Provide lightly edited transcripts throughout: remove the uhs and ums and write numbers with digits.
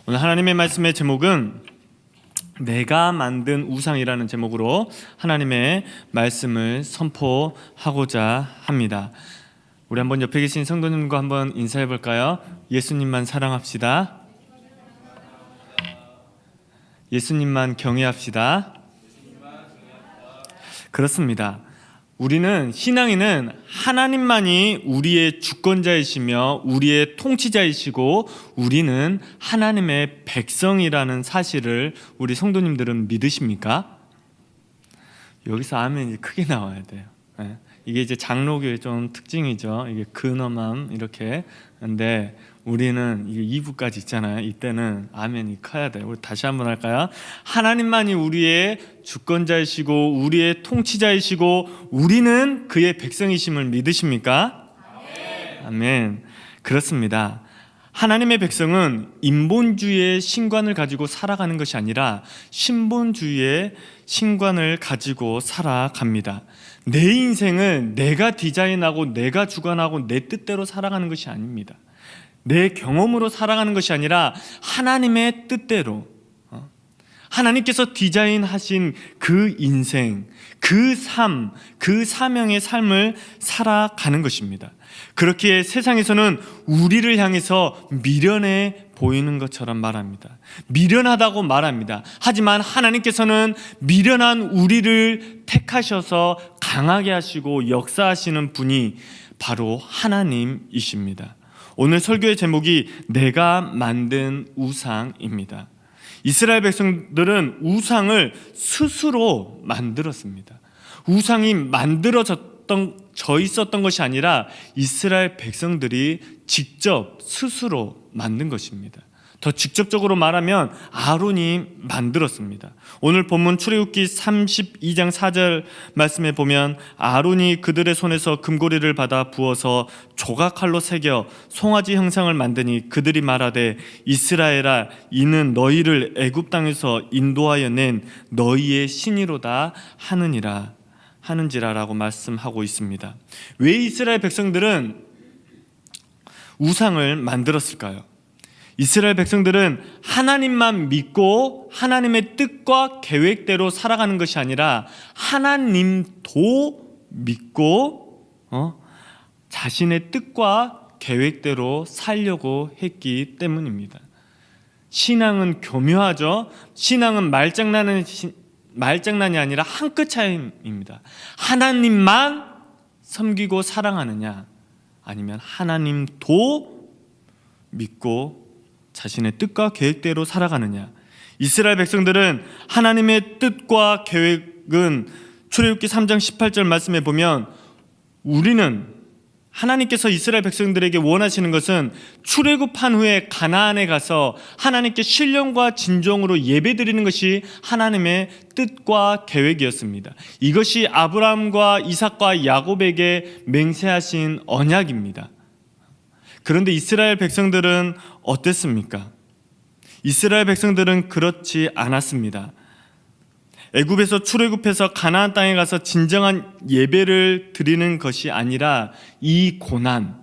오늘 하나님의 말씀의 제목은 내가 만든 우상이라는 제목으로 하나님의 말씀을 선포하고자 합니다. 우리 한번 옆에 계신 성도님과 한번 인사해 볼까요? 예수님만 사랑합시다. 예수님만 경외합시다. 그렇습니다. 우리는 신앙인은 하나님만이 우리의 주권자이시며 우리의 통치자이시고 우리는 하나님의 백성이라는 사실을 우리 성도님들은 믿으십니까? 여기서 아멘이 크게 나와야 돼요. 이게 이제 장로교의 좀 특징이죠. 이게 근엄함 이렇게. 근데 우리는 이게 2부까지 있잖아요. 이때는 아멘이 커야 돼요. 우리 다시 한번 할까요? 하나님만이 우리의 주권자이시고 우리의 통치자이시고 우리는 그의 백성이심을 믿으십니까? 아멘. 그렇습니다. 하나님의 백성은 인본주의의 신관을 가지고 살아가는 것이 아니라 신본주의의 신관을 가지고 살아갑니다. 내 인생은 내가 디자인하고 내가 주관하고 내 뜻대로 살아가는 것이 아닙니다. 내 경험으로 살아가는 것이 아니라 하나님의 뜻대로 하나님께서 디자인하신 그 인생, 그 삶, 그 사명의 삶을 살아가는 것입니다. 그렇기에 세상에서는 우리를 향해서 미련해 보이는 것처럼 말합니다. 미련하다고 말합니다. 하지만 하나님께서는 미련한 우리를 택하셔서 강하게 하시고 역사하시는 분이 바로 하나님이십니다. 오늘 설교의 제목이 내가 만든 우상입니다. 이스라엘 백성들은 우상을 스스로 만들었습니다. 우상이 만들어져 있었던 것이 아니라 이스라엘 백성들이 직접 스스로 만든 것입니다. 더 직접적으로 말하면 아론이 만들었습니다. 오늘 본문 출애굽기 32장 4절 말씀에 보면 아론이 그들의 손에서 금고리를 받아 부어서 조각칼로 새겨 송아지 형상을 만드니 그들이 말하되 이스라엘아 이는 너희를 애굽 땅에서 인도하여 낸 너희의 신이로다 하는지라라고 말씀하고 있습니다. 왜 이스라엘 백성들은 우상을 만들었을까요? 이스라엘 백성들은 하나님만 믿고 하나님의 뜻과 계획대로 살아가는 것이 아니라 하나님도 믿고 자신의 뜻과 계획대로 살려고 했기 때문입니다. 신앙은 교묘하죠. 신앙은 말장난이 아니라 한 끗 차이입니다. 하나님만 섬기고 사랑하느냐 아니면 하나님도 믿고 자신의 뜻과 계획대로 살아가느냐. 이스라엘 백성들은 하나님의 뜻과 계획은 출애굽기 3장 18절 말씀에 보면 우리는 하나님께서 이스라엘 백성들에게 원하시는 것은 출애굽한 후에 가나안에 가서 하나님께 신령과 진정으로 예배드리는 것이 하나님의 뜻과 계획이었습니다. 이것이 아브라함과 이삭과 야곱에게 맹세하신 언약입니다. 그런데 이스라엘 백성들은 어땠습니까? 이스라엘 백성들은 그렇지 않았습니다. 애굽에서 출애굽해서 가나안 땅에 가서 진정한 예배를 드리는 것이 아니라 이 고난,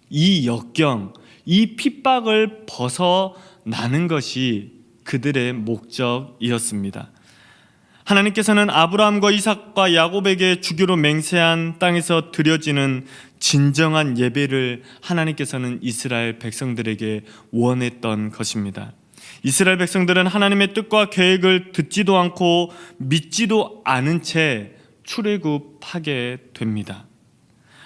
이 역경, 이 핍박을 벗어나는 것이 그들의 목적이었습니다. 하나님께서는 아브라함과 이삭과 야곱에게 주기로 맹세한 땅에서 드려지는 진정한 예배를 하나님께서는 이스라엘 백성들에게 원했던 것입니다. 이스라엘 백성들은 하나님의 뜻과 계획을 듣지도 않고 믿지도 않은 채 출애굽하게 됩니다.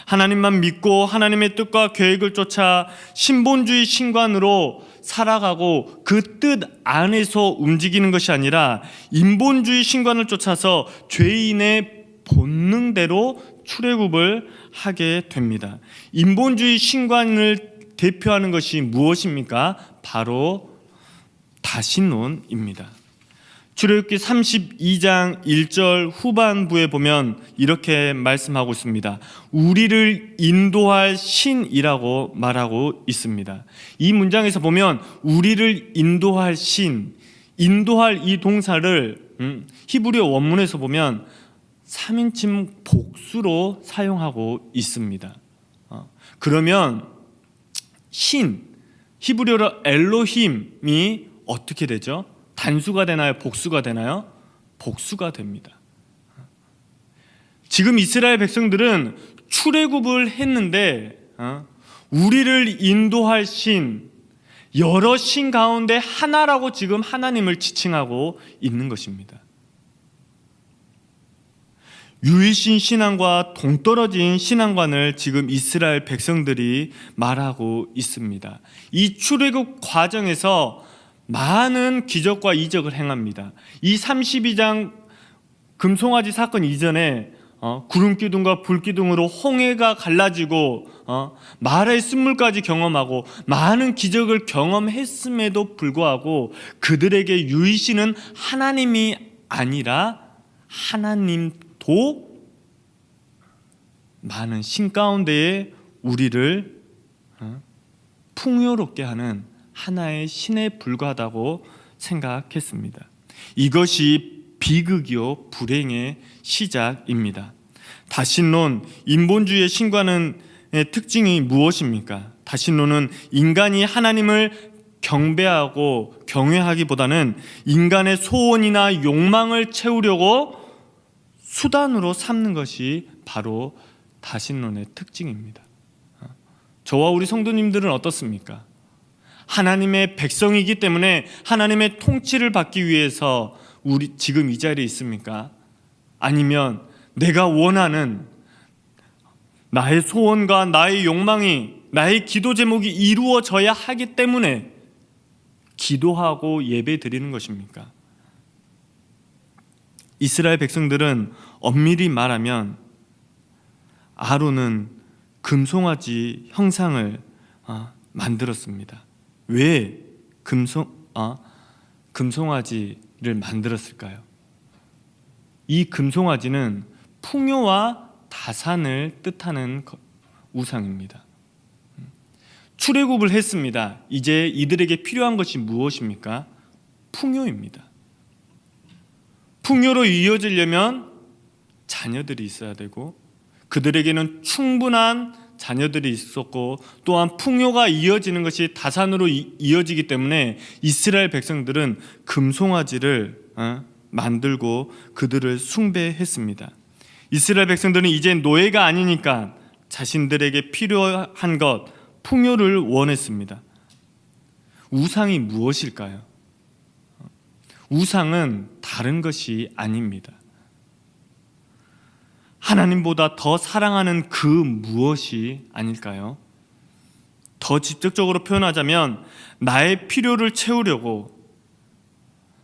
하나님만 믿고 하나님의 뜻과 계획을 쫓아 신본주의 신관으로 살아가고 그 뜻 안에서 움직이는 것이 아니라 인본주의 신관을 쫓아서 죄인의 본능대로 출애굽을 하게 됩니다. 인본주의 신관을 대표하는 것이 무엇입니까? 바로 다신론입니다. 출애굽기 32장 1절 후반부에 보면 이렇게 말씀하고 있습니다. 우리를 인도할 신이라고 말하고 있습니다. 이 문장에서 보면 우리를 인도할 신, 인도할 이 동사를 히브리어 원문에서 보면 3인칭 복수로 사용하고 있습니다. 그러면 신, 히브리어로 엘로힘이 어떻게 되죠? 단수가 되나요? 복수가 되나요? 복수가 됩니다. 지금 이스라엘 백성들은 출애굽을 했는데 우리를 인도할 신, 여러 신 가운데 하나라고 지금 하나님을 지칭하고 있는 것입니다. 유일신 신앙과 동떨어진 신앙관을 지금 이스라엘 백성들이 말하고 있습니다. 이 출애굽 과정에서 많은 기적과 이적을 행합니다. 이 32장 금송아지 사건 이전에 구름기둥과 불기둥으로 홍해가 갈라지고 말의 쓴물까지 경험하고 많은 기적을 경험했음에도 불구하고 그들에게 유일신은 하나님이 아니라 하나님도 많은 신 가운데에 우리를 풍요롭게 하는 하나의 신에 불과하다고 생각했습니다. 이것이 비극이요 불행의 시작입니다. 다신론 인본주의의 신과는 특징이 무엇입니까? 다신론은 인간이 하나님을 경배하고 경외하기보다는 인간의 소원이나 욕망을 채우려고 수단으로 삼는 것이 바로 다신론의 특징입니다. 저와 우리 성도님들은 어떻습니까? 하나님의 백성이기 때문에 하나님의 통치를 받기 위해서 우리 지금 이 자리에 있습니까? 아니면 내가 원하는 나의 소원과 나의 욕망이, 나의 기도 제목이 이루어져야 하기 때문에 기도하고 예배 드리는 것입니까? 이스라엘 백성들은 엄밀히 말하면 아론은 금송아지 형상을 만들었습니다. 왜 금송아지를 만들었을까요? 이 금송아지는 풍요와 다산을 뜻하는 우상입니다. 출애굽을 했습니다. 이제 이들에게 필요한 것이 무엇입니까? 풍요입니다. 풍요로 이어지려면 자녀들이 있어야 되고 그들에게는 충분한 자녀들이 있었고 또한 풍요가 이어지는 것이 다산으로 이어지기 때문에 이스라엘 백성들은 금송아지를 만들고 그들을 숭배했습니다. 이스라엘 백성들은 이제 노예가 아니니까 자신들에게 필요한 것, 풍요를 원했습니다. 우상이 무엇일까요? 우상은 다른 것이 아닙니다. 하나님보다 더 사랑하는 그 무엇이 아닐까요? 더 직접적으로 표현하자면 나의 필요를 채우려고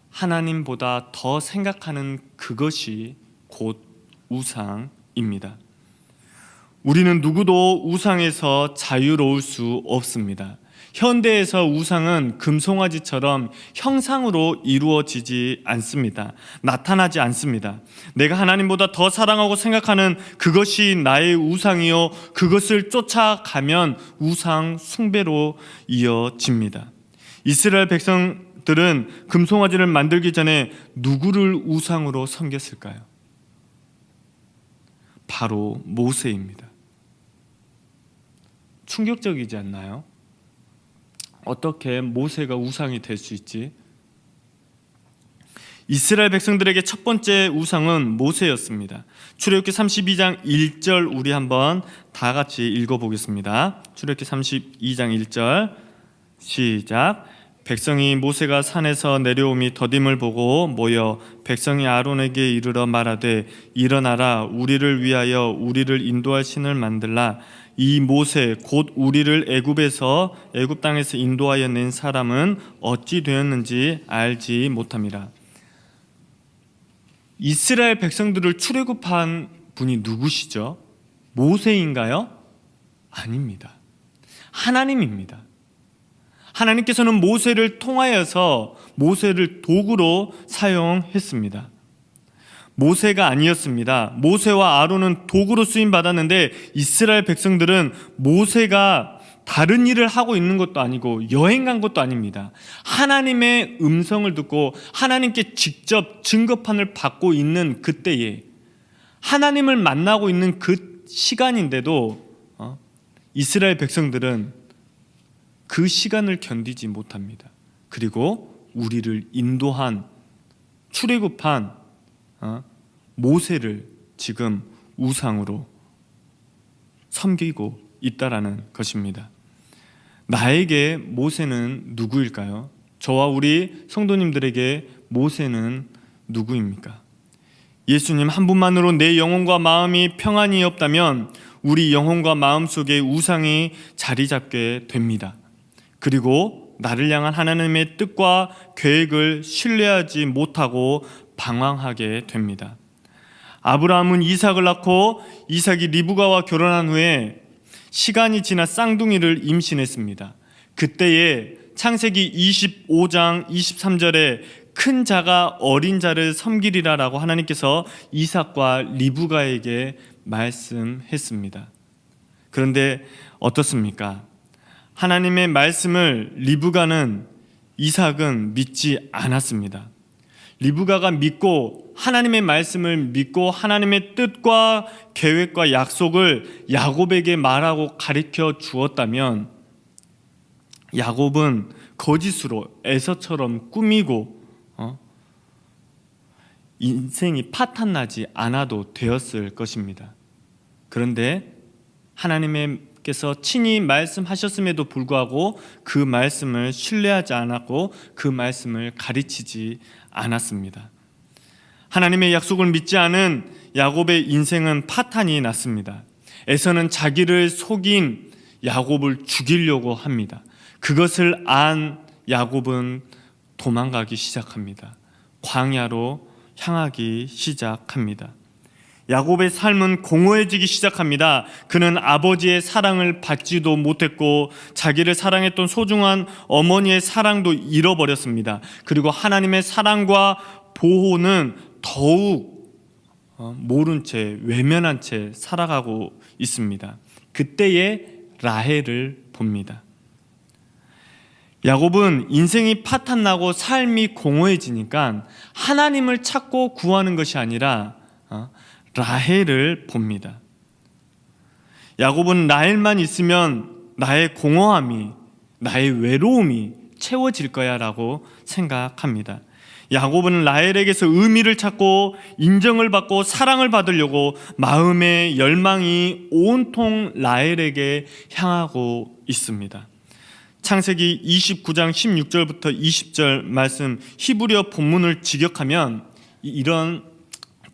하나님보다 더 생각하는 그것이 곧 우상입니다. 우리는 누구도 우상에서 자유로울 수 없습니다. 현대에서 우상은 금송아지처럼 형상으로 이루어지지 않습니다. 나타나지 않습니다. 내가 하나님보다 더 사랑하고 생각하는 그것이 나의 우상이요 그것을 쫓아가면 우상 숭배로 이어집니다. 이스라엘 백성들은 금송아지를 만들기 전에 누구를 우상으로 섬겼을까요? 바로 모세입니다. 충격적이지 않나요? 어떻게 모세가 우상이 될 수 있지? 이스라엘 백성들에게 첫 번째 우상은 모세였습니다. 출애굽기 32장 1절 우리 한번 다 같이 읽어보겠습니다. 출애굽기 32장 1절 시작. 백성이 모세가 산에서 내려오미 더딤을 보고 모여 백성이 아론에게 이르러 말하되 일어나라 우리를 위하여 우리를 인도할 신을 만들라. 이 모세 곧 우리를 애굽 땅에서 인도하여 낸 사람은 어찌 되었는지 알지 못함이라. 이스라엘 백성들을 출애굽한 분이 누구시죠? 모세인가요? 아닙니다. 하나님입니다. 하나님께서는 모세를 통하여서 모세를 도구로 사용했습니다. 모세가 아니었습니다. 모세와 아론은 도구로 쓰임 받았는데 이스라엘 백성들은 모세가 다른 일을 하고 있는 것도 아니고 여행 간 것도 아닙니다. 하나님의 음성을 듣고 하나님께 직접 증거판을 받고 있는 그때에 하나님을 만나고 있는 그 시간인데도 이스라엘 백성들은 그 시간을 견디지 못합니다. 그리고 우리를 인도한 출애굽한 모세를 지금 우상으로 섬기고 있다라는 것입니다. 나에게 모세는 누구일까요? 저와 우리 성도님들에게 모세는 누구입니까? 예수님 한 분만으로 내 영혼과 마음이 평안이 없다면 우리 영혼과 마음 속에 우상이 자리 잡게 됩니다. 그리고 나를 향한 하나님의 뜻과 계획을 신뢰하지 못하고 방황하게 됩니다. 아브라함은 이삭을 낳고 이삭이 리브가와 결혼한 후에 시간이 지나 쌍둥이를 임신했습니다. 그때에 창세기 25장 23절에 큰 자가 어린 자를 섬기리라라고 하나님께서 이삭과 리브가에게 말씀했습니다. 그런데 어떻습니까? 하나님의 말씀을 리브가는 이삭은 믿지 않았습니다. 리브가가 믿고 하나님의 말씀을 믿고 하나님의 뜻과 계획과 약속을 야곱에게 말하고 가르쳐 주었다면 야곱은 거짓으로 에서처럼 꾸미고 인생이 파탄나지 않아도 되었을 것입니다. 그런데 하나님께서 친히 말씀하셨음에도 불구하고 그 말씀을 신뢰하지 않았고 그 말씀을 가르치지 않았습니다. 하나님의 약속을 믿지 않은 야곱의 인생은 파탄이 났습니다. 에서는 자기를 속인 야곱을 죽이려고 합니다. 그것을 안 야곱은 도망가기 시작합니다. 광야로 향하기 시작합니다. 야곱의 삶은 공허해지기 시작합니다. 그는 아버지의 사랑을 받지도 못했고 자기를 사랑했던 소중한 어머니의 사랑도 잃어버렸습니다. 그리고 하나님의 사랑과 보호는 더욱 모른 채 외면한 채 살아가고 있습니다. 그때에 라헬을 봅니다. 야곱은 인생이 파탄나고 삶이 공허해지니까 하나님을 찾고 구하는 것이 아니라 라헬을 봅니다. 야곱은 라헬만 있으면 나의 공허함이, 나의 외로움이 채워질 거야 라고 생각합니다. 야곱은 라헬에게서 의미를 찾고 인정을 받고 사랑을 받으려고 마음의 열망이 온통 라헬에게 향하고 있습니다. 창세기 29장 16절부터 20절 말씀 히브리어 본문을 직역하면 이런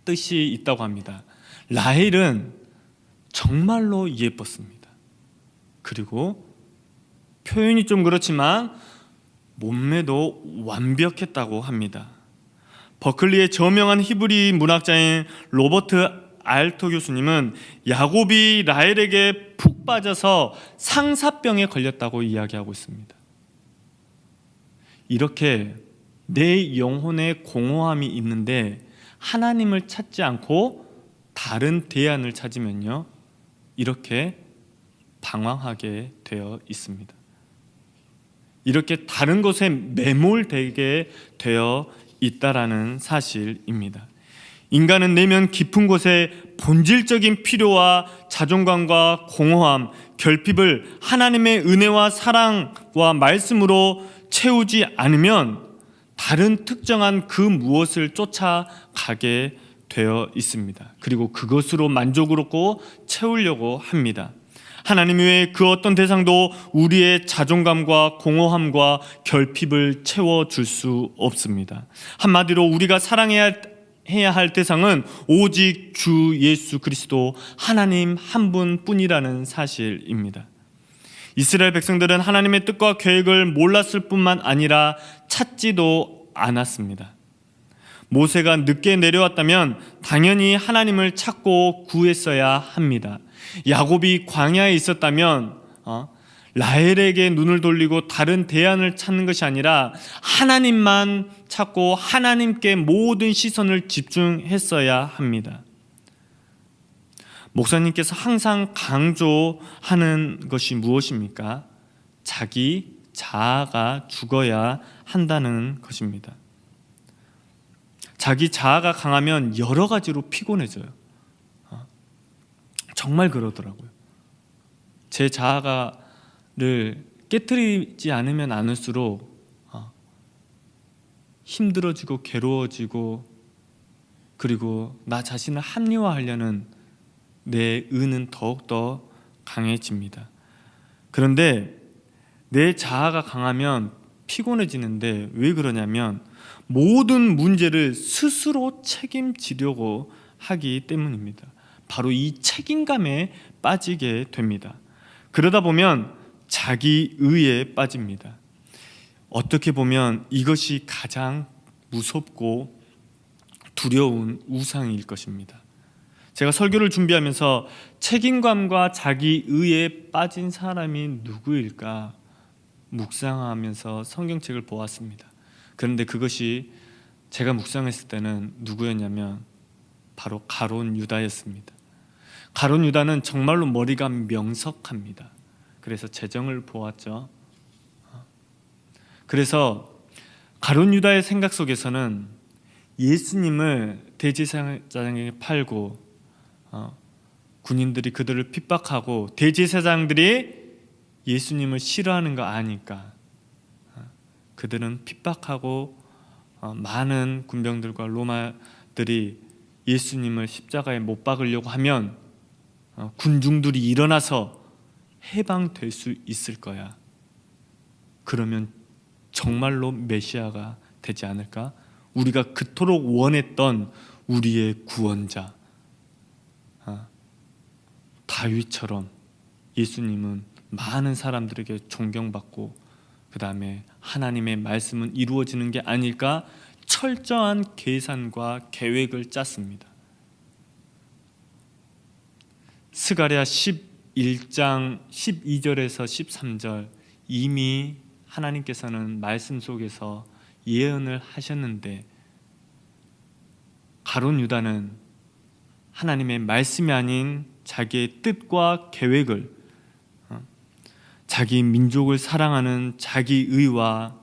뜻이 있다고 합니다. 라헬은 정말로 예뻤습니다. 그리고 표현이 좀 그렇지만 몸매도 완벽했다고 합니다. 버클리의 저명한 히브리 문학자인 로버트 알토 교수님은 야곱이 라헬에게 푹 빠져서 상사병에 걸렸다고 이야기하고 있습니다. 이렇게 내 영혼에 공허함이 있는데 하나님을 찾지 않고 다른 대안을 찾으면요, 이렇게 방황하게 되어 있습니다. 이렇게 다른 것에 매몰되게 되어 있다라는 사실입니다. 인간은 내면 깊은 곳에 본질적인 필요와 자존감과 공허함, 결핍을 하나님의 은혜와 사랑과 말씀으로 채우지 않으면 다른 특정한 그 무엇을 쫓아가게 되어 있습니다. 그리고 그것으로 만족스럽고 채우려고 합니다. 하나님 외에 그 어떤 대상도 우리의 자존감과 공허함과 결핍을 채워줄 수 없습니다. 한마디로 우리가 사랑해야 할 대상은 오직 주 예수 그리스도 하나님 한 분뿐이라는 사실입니다. 이스라엘 백성들은 하나님의 뜻과 계획을 몰랐을 뿐만 아니라 찾지도 않았습니다. 모세가 늦게 내려왔다면 당연히 하나님을 찾고 구했어야 합니다. 야곱이 광야에 있었다면 라헬에게 눈을 돌리고 다른 대안을 찾는 것이 아니라 하나님만 찾고 하나님께 모든 시선을 집중했어야 합니다. 목사님께서 항상 강조하는 것이 무엇입니까? 자기 자아가 죽어야 한다는 것입니다. 자기 자아가 강하면 여러 가지로 피곤해져요. 정말 그러더라고요. 제 자아를 깨트리지 않으면 않을수록 힘들어지고 괴로워지고 그리고 나 자신을 합리화하려는 내 의는 더욱더 강해집니다. 그런데 내 자아가 강하면 피곤해지는데 왜 그러냐면 모든 문제를 스스로 책임지려고 하기 때문입니다. 바로 이 책임감에 빠지게 됩니다. 그러다 보면 자기의에 빠집니다. 어떻게 보면 이것이 가장 무섭고 두려운 우상일 것입니다. 제가 설교를 준비하면서 책임감과 자기의에 빠진 사람이 누구일까 묵상하면서 성경책을 보았습니다. 그런데 그것이 제가 묵상했을 때는 누구였냐면 바로 가룟 유다였습니다. 가룟 유다는 정말로 머리가 명석합니다. 그래서 재정을 보았죠. 그래서 가룟 유다의 생각 속에서는 예수님을 대제사장에게 팔고 군인들이 그들을 핍박하고 대제사장들이 예수님을 싫어하는 거 아니까 그들은 핍박하고 많은 군병들과 로마들이 예수님을 십자가에 못 박으려고 하면 군중들이 일어나서 해방될 수 있을 거야. 그러면 정말로 메시아가 되지 않을까? 우리가 그토록 원했던 우리의 구원자 다윗처럼 예수님은 많은 사람들에게 존경받고 그 다음에 하나님의 말씀은 이루어지는 게 아닐까 철저한 계산과 계획을 짰습니다. 스가랴 11장 12절에서 13절 이미 하나님께서는 말씀 속에서 예언을 하셨는데 가룟 유다는 하나님의 말씀이 아닌 자기의 뜻과 계획을 자기 민족을 사랑하는 자기의와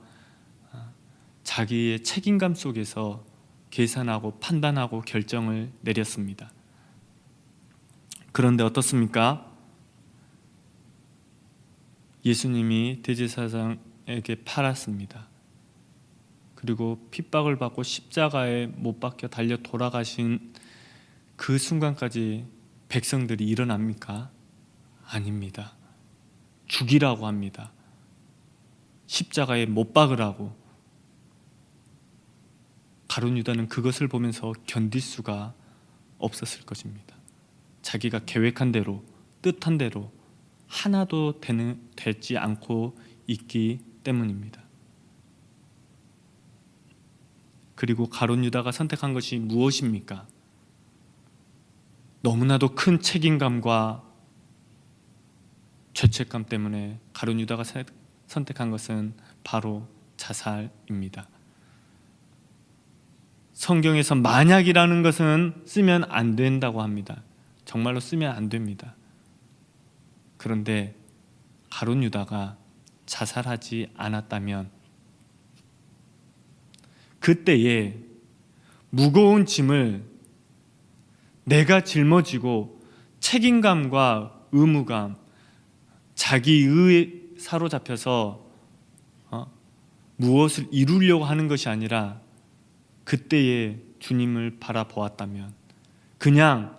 자기의 책임감 속에서 계산하고 판단하고 결정을 내렸습니다. 그런데 어떻습니까? 예수님이 대제사장에게 팔았습니다. 그리고 핍박을 받고 십자가에 못 박혀 달려 돌아가신 그 순간까지 백성들이 일어납니까? 아닙니다. 죽이라고 합니다. 십자가에 못 박으라고. 가룟 유다는 그것을 보면서 견딜 수가 없었을 것입니다. 자기가 계획한 대로 뜻한 대로 하나도 되지 않고 있기 때문입니다. 그리고 가룟 유다가 선택한 것이 무엇입니까? 너무나도 큰 책임감과 죄책감 때문에 가룟 유다가 선택한 것은 바로 자살입니다. 성경에서 만약이라는 것은 쓰면 안 된다고 합니다. 정말로 쓰면 안 됩니다. 그런데 가룟 유다가 자살하지 않았다면 그때에 무거운 짐을 내가 짊어지고 책임감과 의무감, 자기의에 사로잡혀서 무엇을 이루려고 하는 것이 아니라 그때에 주님을 바라보았다면, 그냥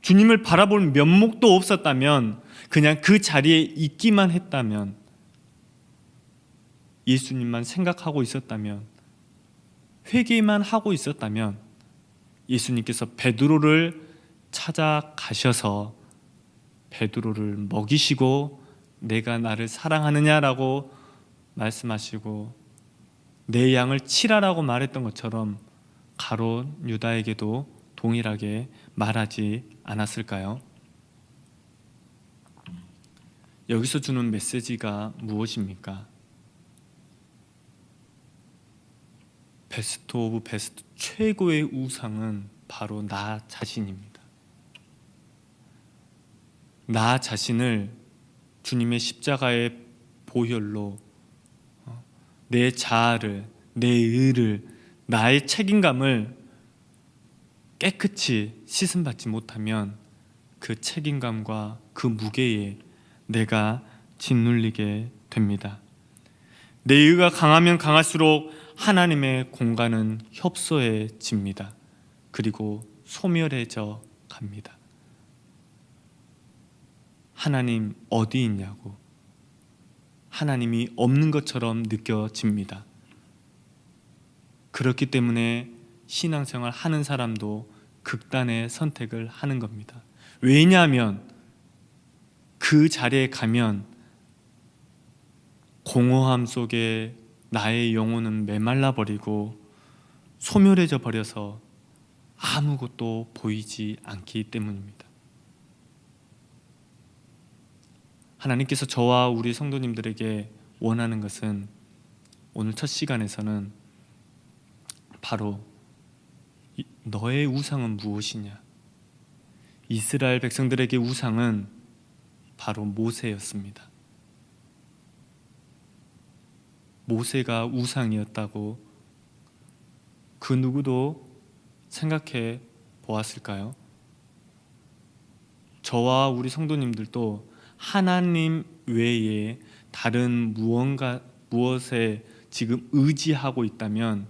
주님을 바라볼 면목도 없었다면, 그냥 그 자리에 있기만 했다면, 예수님만 생각하고 있었다면, 회개만 하고 있었다면 예수님께서 베드로를 찾아가셔서 베드로를 먹이시고 내가 나를 사랑하느냐라고 말씀하시고 내 양을 치라라고 말했던 것처럼 가룟 유다에게도 동일하게 말하지 않았을까요? 여기서 주는 메시지가 무엇입니까? 베스트 오브 베스트, 최고의 우상은 바로 나 자신입니다. 나 자신을 주님의 십자가의 보혈로 내 자아를, 내 의를, 나의 책임감을 깨끗이 씻음받지 못하면 그 책임감과 그 무게에 내가 짓눌리게 됩니다. 내 의가 강하면 강할수록 하나님의 공간은 협소해집니다. 그리고 소멸해져 갑니다. 하나님 어디 있냐고 하나님이 없는 것처럼 느껴집니다. 그렇기 때문에 신앙생활 하는 사람도 극단의 선택을 하는 겁니다. 왜냐하면 그 자리에 가면 공허함 속에 나의 영혼은 메말라 버리고 소멸해져 버려서 아무것도 보이지 않기 때문입니다. 하나님께서 저와 우리 성도님들에게 원하는 것은 오늘 첫 시간에서는 바로 너의 우상은 무엇이냐? 이스라엘 백성들에게 우상은 바로 모세였습니다. 모세가 우상이었다고 그 누구도 생각해 보았을까요? 저와 우리 성도님들도 하나님 외에 다른 무엇에 지금 의지하고 있다면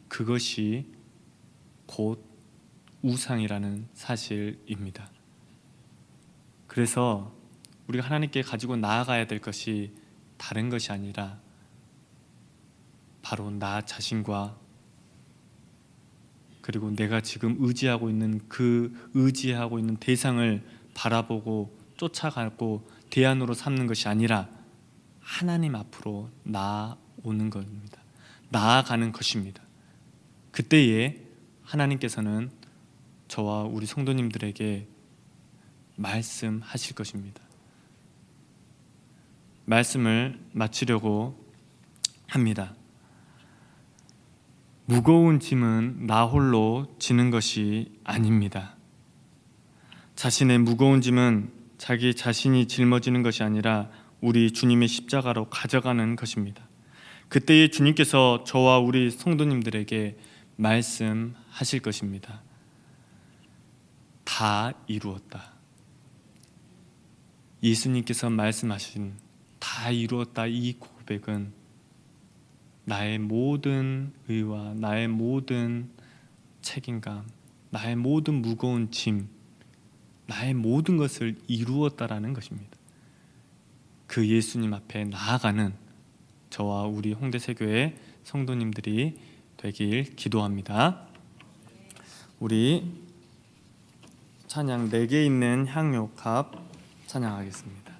그것이 곧 우상이라는 사실입니다. 그래서 우리가 하나님께 가지고 나아가야 될 것이 다른 것이 아니라 바로 나 자신과 그리고 내가 지금 의지하고 있는 대상을 바라보고 쫓아가고 대안으로 삼는 것이 아니라 하나님 앞으로 나아오는 겁니다. 나아가는 것입니다. 그때에 하나님께서는 저와 우리 성도님들에게 말씀하실 것입니다. 말씀을 마치려고 합니다. 무거운 짐은 나 홀로 지는 것이 아닙니다. 자신의 무거운 짐은 자기 자신이 짊어지는 것이 아니라 우리 주님의 십자가로 가져가는 것입니다. 그때에 주님께서 저와 우리 성도님들에게 말씀하실 것입니다. 다 이루었다. 예수님께서 말씀하신 다 이루었다 이 고백은 나의 모든 의와 나의 모든 책임감, 나의 모든 무거운 짐, 나의 모든 것을 이루었다라는 것입니다. 그 예수님 앞에 나아가는 저와 우리 홍대세교회 성도님들이 되길 기도합니다. 우리 찬양 내게 있는 향료값 찬양하겠습니다.